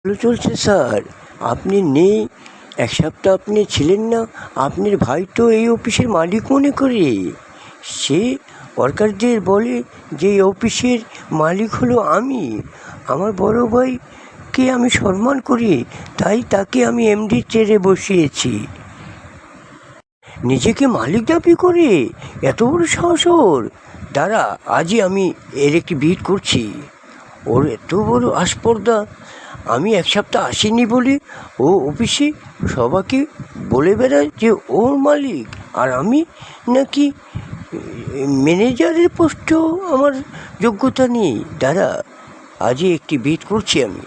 ভালো চলছে স্যার। আপনি নেই, এক সপ্তাহ আপনি ছিলেন না। আপনার ভাই তো এই অফিসের মালিক মনে করে। সে ওয়ার্কারদের বলে যে এই অফিসের মালিক হলো আমি। আমার বড় ভাইকে আমি সম্মান করি, তাই তাকে আমি এমডি চেয়ারে বসিয়েছি। নিজেকে মালিক দাবি করে এত বড় সাহস ওর! দাঁড়া, আজই আমি এর একটি বিট করছি। ওর এত বড় আস্পর্ধা! আমি এক সপ্তাহ আসিনি বলে ও অফিসে সবাইকে বলে বেড়ায় যে ওর মালিক, আর আমি নাকি ম্যানেজারের পোস্টেও আমার যোগ্যতা নেই। দাঁড়া, আজই একটি বিট করছি আমি।